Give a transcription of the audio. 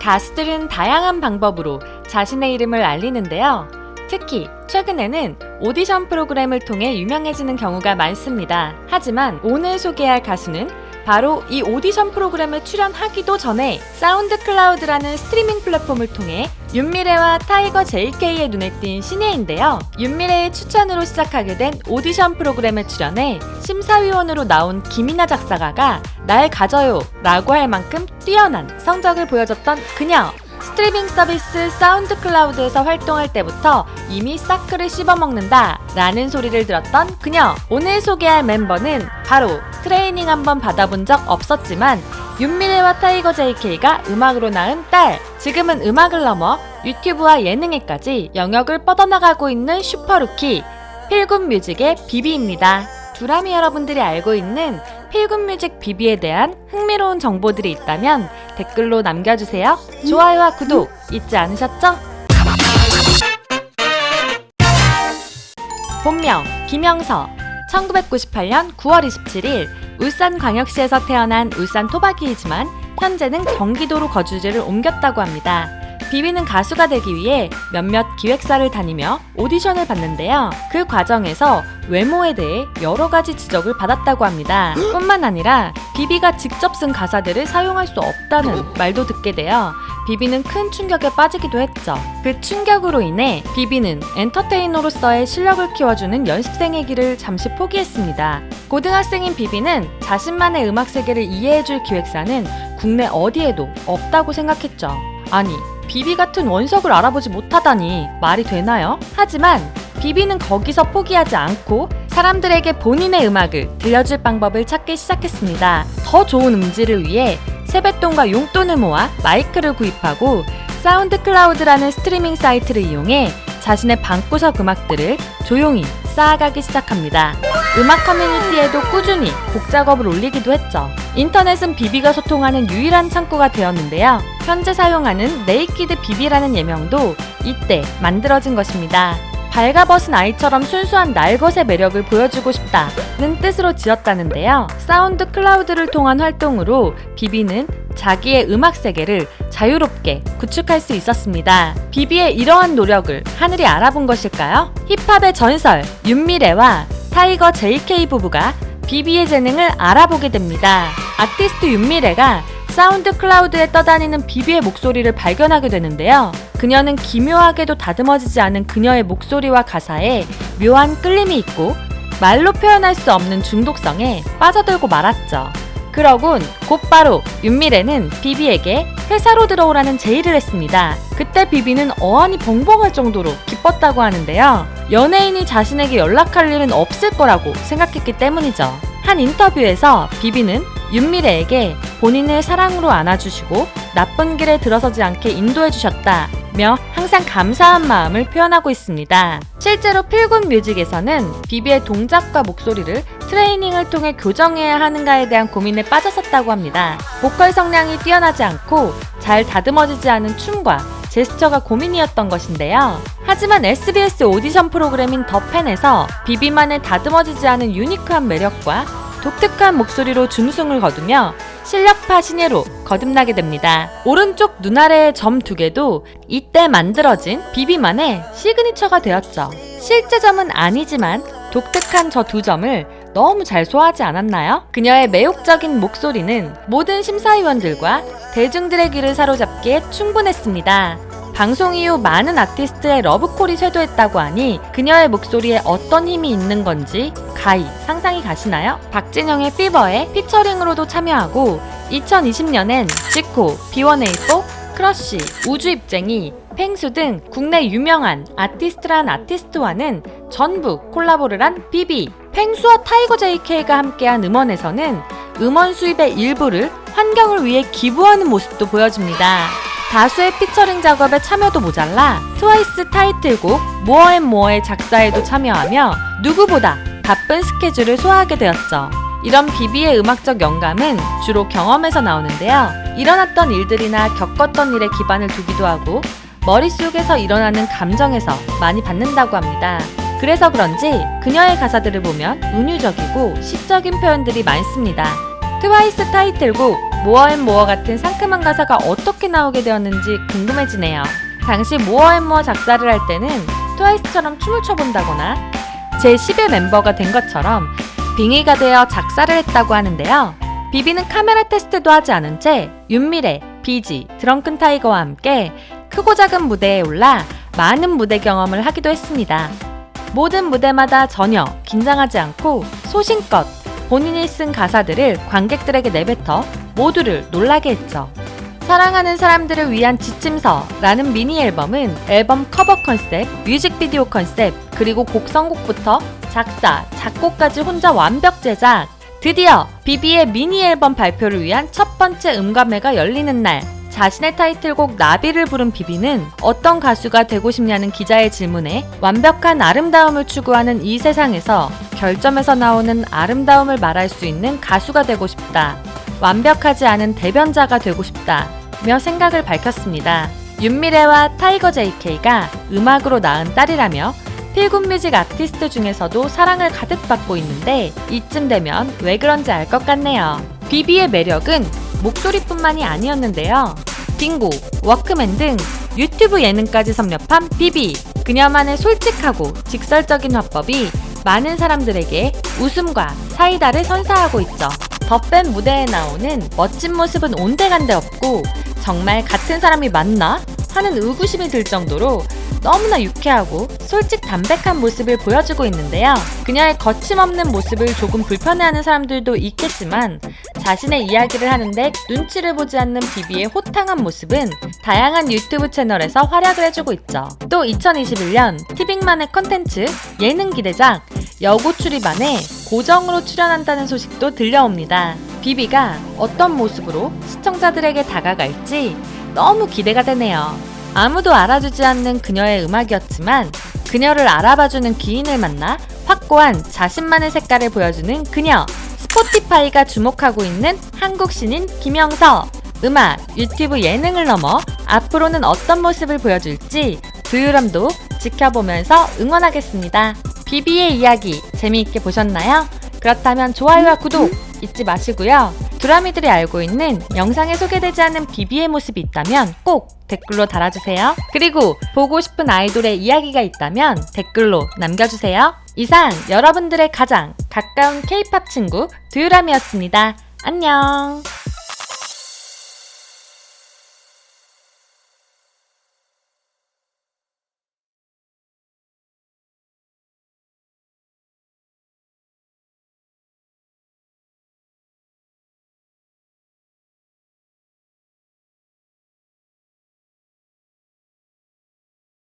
가수들은 다양한 방법으로 자신의 이름을 알리는데요. 특히 최근에는 오디션 프로그램을 통해 유명해지는 경우가 많습니다. 하지만 오늘 소개할 가수는 바로 이 오디션 프로그램에 출연하기도 전에 사운드 클라우드라는 스트리밍 플랫폼을 통해 윤미래와 타이거 JK의 눈에 띈 신예인데요. 윤미래의 추천으로 시작하게 된 오디션 프로그램에 출연해 심사위원으로 나온 김이나 작사가가 날 가져요 라고 할 만큼 뛰어난 성적을 보여줬던 그녀. 스트리밍 서비스 사운드 클라우드에서 활동할 때부터 이미 사크를 씹어먹는다 라는 소리를 들었던 그녀. 오늘 소개할 멤버는 바로 트레이닝 한번 받아본 적 없었지만 윤미래와 타이거 JK가 음악으로 낳은 딸. 지금은 음악을 넘어 유튜브와 예능에까지 영역을 뻗어나가고 있는 슈퍼루키 필굿뮤직의 비비입니다. 두라미 여러분들이 알고 있는 필굿뮤직 비비에 대한 흥미로운 정보들이 있다면 댓글로 남겨주세요. 좋아요와 구독 잊지 않으셨죠? 본명 김영서. 1998년 9월 27일 울산광역시에서 태어난 울산 토박이이지만 현재는 경기도로 거주지를 옮겼다고 합니다. 비비는 가수가 되기 위해 몇몇 기획사를 다니며 오디션을 봤는데요. 그 과정에서 외모에 대해 여러 가지 지적을 받았다고 합니다. 뿐만 아니라 비비가 직접 쓴 가사들을 사용할 수 없다는 말도 듣게 되어 비비는 큰 충격에 빠지기도 했죠. 그 충격으로 인해 비비는 엔터테이너로서의 실력을 키워주는 연습생의 길을 잠시 포기했습니다. 고등학생인 비비는 자신만의 음악 세계를 이해해줄 기획사는 국내 어디에도 없다고 생각했죠. 아니, 비비 같은 원석을 알아보지 못하다니 말이 되나요? 하지만 비비는 거기서 포기하지 않고 사람들에게 본인의 음악을 들려줄 방법을 찾기 시작했습니다. 더 좋은 음질을 위해 세뱃돈과 용돈을 모아 마이크를 구입하고 사운드 클라우드라는 스트리밍 사이트를 이용해 자신의 방구석 음악들을 조용히 쌓아가기 시작합니다. 음악 커뮤니티에도 꾸준히 곡 작업을 올리기도 했죠. 인터넷은 비비가 소통하는 유일한 창구가 되었는데요. 현재 사용하는 네이키드 비비라는 예명도 이때 만들어진 것입니다. 발가벗은 아이처럼 순수한 날것의 매력을 보여주고 싶다는 뜻으로 지었다는데요. 사운드 클라우드를 통한 활동으로 비비는 자기의 음악 세계를 자유롭게 구축할 수 있었습니다. 비비의 이러한 노력을 하늘이 알아본 것일까요? 힙합의 전설 윤미래와 타이거 JK 부부가 비비의 재능을 알아보게 됩니다. 아티스트 윤미래가 사운드 클라우드에 떠다니는 비비의 목소리를 발견하게 되는데요. 그녀는 기묘하게도 다듬어지지 않은 그녀의 목소리와 가사에 묘한 끌림이 있고 말로 표현할 수 없는 중독성에 빠져들고 말았죠. 그러곤 곧바로 윤미래는 비비에게 회사로 들어오라는 제의를 했습니다. 그때 비비는 어안이 벙벙할 정도로 기뻤다고 하는데요. 연예인이 자신에게 연락할 일은 없을 거라고 생각했기 때문이죠. 한 인터뷰에서 비비는 윤미래에게 본인을 사랑으로 안아주시고 나쁜 길에 들어서지 않게 인도해주셨다며 항상 감사한 마음을 표현하고 있습니다. 실제로 필굿뮤직에서는 비비의 동작과 목소리를 트레이닝을 통해 교정해야 하는가에 대한 고민에 빠졌었다고 합니다. 보컬 성량이 뛰어나지 않고 잘 다듬어지지 않은 춤과 제스처가 고민이었던 것인데요. 하지만 SBS 오디션 프로그램인 더 팬에서 비비만의 다듬어지지 않은 유니크한 매력과 독특한 목소리로 준우승을 거두며 실력파 신예로 거듭나게 됩니다. 오른쪽 눈 아래의 점 2개도 이때 만들어진 비비만의 시그니처가 되었죠. 실제 점은 아니지만 독특한 저 2점을 너무 잘 소화하지 않았나요? 그녀의 매혹적인 목소리는 모든 심사위원들과 대중들의 귀를 사로잡기에 충분했습니다. 방송 이후 많은 아티스트의 러브콜이 쇄도했다고 하니 그녀의 목소리에 어떤 힘이 있는 건지 가히 상상이 가시나요? 박진영의 피버에 피처링으로도 참여하고 2020년엔 지코, B1A4, 크러쉬, 우주입쟁이, 펭수 등 국내 유명한 아티스트란 아티스트와는 전부 콜라보를 한 비비. 펭수와 타이거 JK가 함께한 음원에서는 음원 수입의 일부를 환경을 위해 기부하는 모습도 보여집니다. 다수의 피처링 작업에 참여도 모자라 트와이스 타이틀곡 모어앤모어의 작사에도 참여하며 누구보다 바쁜 스케줄을 소화하게 되었죠. 이런 비비의 음악적 영감은 주로 경험에서 나오는데요. 일어났던 일들이나 겪었던 일에 기반을 두기도 하고 머릿속에서 일어나는 감정에서 많이 받는다고 합니다. 그래서 그런지 그녀의 가사들을 보면 은유적이고 시적인 표현들이 많습니다. 트와이스 타이틀곡 모어앤모어 같은 상큼한 가사가 어떻게 나오게 되었는지 궁금해지네요. 당시 모어앤모어 작사를 할 때는 트와이스처럼 춤을 춰본다거나 제10의 멤버가 된 것처럼 빙의가 되어 작사를 했다고 하는데요. 비비는 카메라 테스트도 하지 않은 채 윤미래, 비지, 드렁큰 타이거와 함께 크고 작은 무대에 올라 많은 무대 경험을 하기도 했습니다. 모든 무대마다 전혀 긴장하지 않고 소신껏 본인이 쓴 가사들을 관객들에게 내뱉어 모두를 놀라게 했죠. 사랑하는 사람들을 위한 지침서라는 미니 앨범은 앨범 커버 컨셉, 뮤직비디오 컨셉, 그리고 곡 선곡부터 작사, 작곡까지 혼자 완벽 제작! 드디어 비비의 미니 앨범 발표를 위한 첫 번째 음감회가 열리는 날, 자신의 타이틀곡 나비를 부른 비비는 어떤 가수가 되고 싶냐는 기자의 질문에 완벽한 아름다움을 추구하는 이 세상에서 결점에서 나오는 아름다움을 말할 수 있는 가수가 되고 싶다. 완벽하지 않은 대변자가 되고 싶다. 며 생각을 밝혔습니다. 윤미래와 타이거 JK가 음악으로 낳은 딸이라며 필굿뮤직 아티스트 중에서도 사랑을 가득 받고 있는데 이쯤 되면 왜 그런지 알 것 같네요. 비비의 매력은 목소리뿐만이 아니었는데요. 빙고, 워크맨 등 유튜브 예능까지 섭렵한 비비. 그녀만의 솔직하고 직설적인 화법이 많은 사람들에게 웃음과 사이다를 선사하고 있죠. 더 밴 무대에 나오는 멋진 모습은 온데간데 없고 정말 같은 사람이 맞나? 하는 의구심이 들 정도로 너무나 유쾌하고 솔직 담백한 모습을 보여주고 있는데요. 그녀의 거침없는 모습을 조금 불편해하는 사람들도 있겠지만 자신의 이야기를 하는데 눈치를 보지 않는 비비의 호탕한 모습은 다양한 유튜브 채널에서 활약을 해주고 있죠. 또 2021년 티빅만의 컨텐츠 예능 기대작 여고 출입안에 고정으로 출연한다는 소식도 들려옵니다. 비비가 어떤 모습으로 시청자들에게 다가갈지 너무 기대가 되네요. 아무도 알아주지 않는 그녀의 음악이었지만 그녀를 알아봐주는 기인을 만나 확고한 자신만의 색깔을 보여주는 그녀. 스포티파이가 주목하고 있는 한국 신인 김영서. 음악, 유튜브 예능을 넘어 앞으로는 어떤 모습을 보여줄지 부유람도 지켜보면서 응원하겠습니다. 비비의 이야기 재미있게 보셨나요? 그렇다면 좋아요와 구독 잊지 마시고요. 두라미들이 알고 있는 영상에 소개되지 않은 비비의 모습이 있다면 꼭 댓글로 달아주세요. 그리고 보고 싶은 아이돌의 이야기가 있다면 댓글로 남겨주세요. 이상 여러분들의 가장 가까운 K-팝 친구 두유람이었습니다. 안녕.